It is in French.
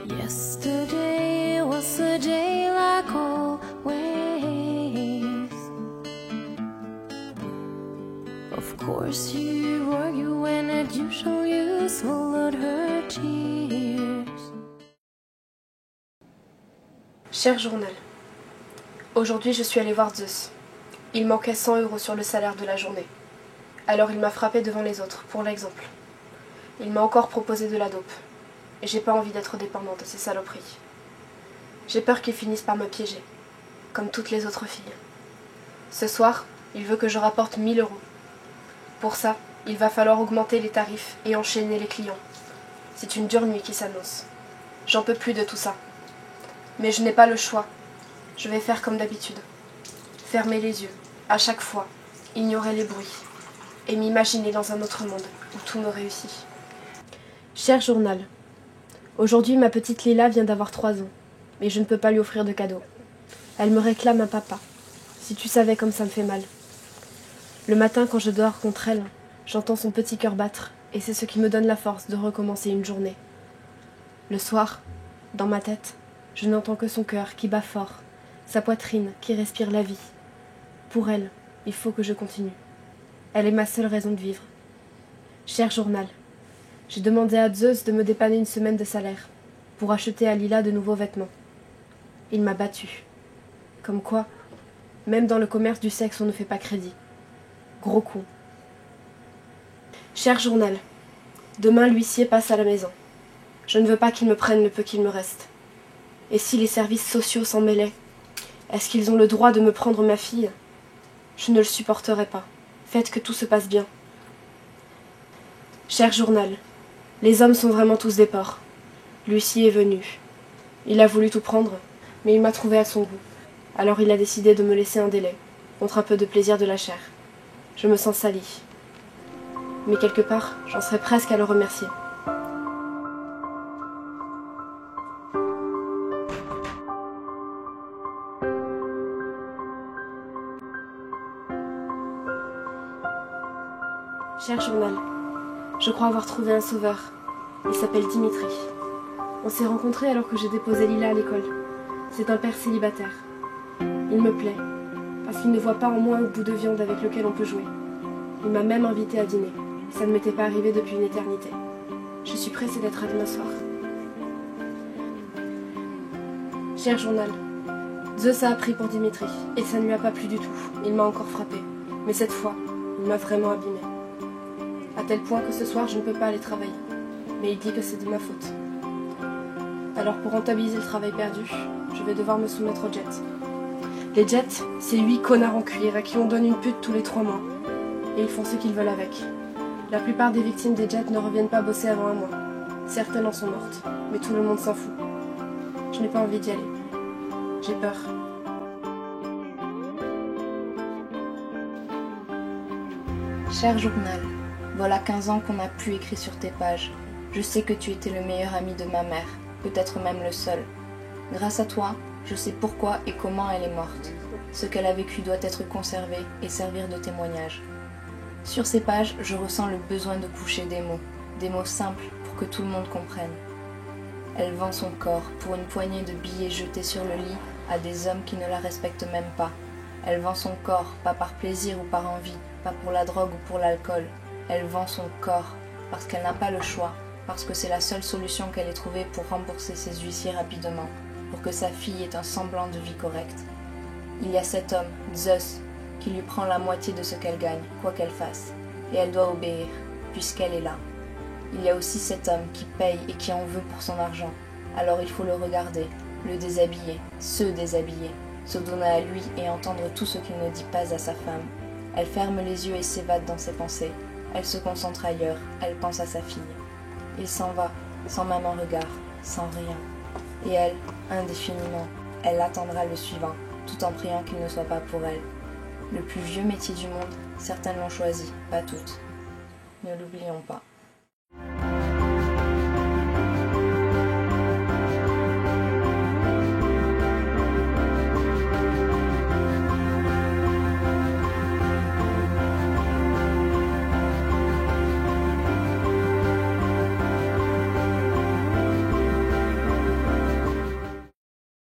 Yesterday was a day like always. Of course you argue when as usual you swallowed her tears. Cher journal, aujourd'hui je suis allée voir Zeus. Il manquait 100 € sur le salaire de la journée. Alors il m'a frappé devant les autres, pour l'exemple. Il m'a encore proposé de la dope. Et j'ai pas envie d'être dépendante de ces saloperies. J'ai peur qu'il finisse par me piéger, comme toutes les autres filles. Ce soir, il veut que je rapporte 1 000 €. Pour ça, il va falloir augmenter les tarifs et enchaîner les clients. C'est une dure nuit qui s'annonce. J'en peux plus de tout ça. Mais je n'ai pas le choix. Je vais faire comme d'habitude. Fermer les yeux, à chaque fois, ignorer les bruits, et m'imaginer dans un autre monde où tout me réussit. Cher journal, aujourd'hui ma petite Lila vient d'avoir 3 ans, mais je ne peux pas lui offrir de cadeau. Elle me réclame un papa. Si tu savais comme ça me fait mal. Le matin quand je dors contre elle, j'entends son petit cœur battre, et c'est ce qui me donne la force de recommencer une journée. Le soir, dans ma tête, je n'entends que son cœur qui bat fort, sa poitrine qui respire la vie. Pour elle, il faut que je continue. Elle est ma seule raison de vivre. Cher journal, j'ai demandé à Zeus de me dépanner une semaine de salaire pour acheter à Lila de nouveaux vêtements. Il m'a battue. Comme quoi, même dans le commerce du sexe, on ne fait pas crédit. Gros coup. Cher journal, demain l'huissier passe à la maison. Je ne veux pas qu'il me prenne le peu qu'il me reste. Et si les services sociaux s'en mêlaient, est-ce qu'ils ont le droit de me prendre ma fille ? Je ne le supporterai pas. Faites que tout se passe bien. Cher journal, les hommes sont vraiment tous des porcs. L'huissier est venu. Il a voulu tout prendre, mais il m'a trouvé à son goût. Alors il a décidé de me laisser un délai, contre un peu de plaisir de la chair. Je me sens salie. Mais quelque part, j'en serais presque à le remercier. Cher journal, je crois avoir trouvé un sauveur. Il s'appelle Dimitri. On s'est rencontrés alors que j'ai déposé Lila à l'école. C'est un père célibataire. Il me plaît, parce qu'il ne voit pas en moi un bout de viande avec lequel on peut jouer. Il m'a même invité à dîner. Ça ne m'était pas arrivé depuis une éternité. Je suis pressée d'être à demain soir. Cher journal, Zeus a appris pour Dimitri, et ça ne lui a pas plu du tout. Il m'a encore frappé. Mais cette fois, il m'a vraiment abîmée. À tel point que ce soir, je ne peux pas aller travailler. Mais il dit que c'est de ma faute. Alors pour rentabiliser le travail perdu, je vais devoir me soumettre aux jets. Les jets, c'est 8 connards en cuir à qui on donne une pute tous les 3 mois. Et ils font ce qu'ils veulent avec. La plupart des victimes des jets ne reviennent pas bosser avant 1 mois. Certaines en sont mortes, mais tout le monde s'en fout. Je n'ai pas envie d'y aller. J'ai peur. Cher journal, voilà 15 ans qu'on n'a plus écrit sur tes pages. Je sais que tu étais le meilleur ami de ma mère, peut-être même le seul. Grâce à toi, je sais pourquoi et comment elle est morte. Ce qu'elle a vécu doit être conservé et servir de témoignage. Sur ces pages, je ressens le besoin de coucher des mots simples pour que tout le monde comprenne. Elle vend son corps pour une poignée de billets jetés sur le lit à des hommes qui ne la respectent même pas. Elle vend son corps, pas par plaisir ou par envie, pas pour la drogue ou pour l'alcool. Elle vend son corps parce qu'elle n'a pas le choix, parce que c'est la seule solution qu'elle ait trouvée pour rembourser ses huissiers rapidement, pour que sa fille ait un semblant de vie correcte. Il y a cet homme, Zeus, qui lui prend la moitié de ce qu'elle gagne, quoi qu'elle fasse, et elle doit obéir, puisqu'elle est là. Il y a aussi cet homme qui paye et qui en veut pour son argent, alors il faut le regarder, le déshabiller, se déshabiller, se donner à lui et entendre tout ce qu'il ne dit pas à sa femme. Elle ferme les yeux et s'évade dans ses pensées. Elle se concentre ailleurs, elle pense à sa fille. Il s'en va, sans même un regard, sans rien. Et elle, indéfiniment, elle attendra le suivant, tout en priant qu'il ne soit pas pour elle. Le plus vieux métier du monde, certaines l'ont choisi, pas toutes. Ne l'oublions pas.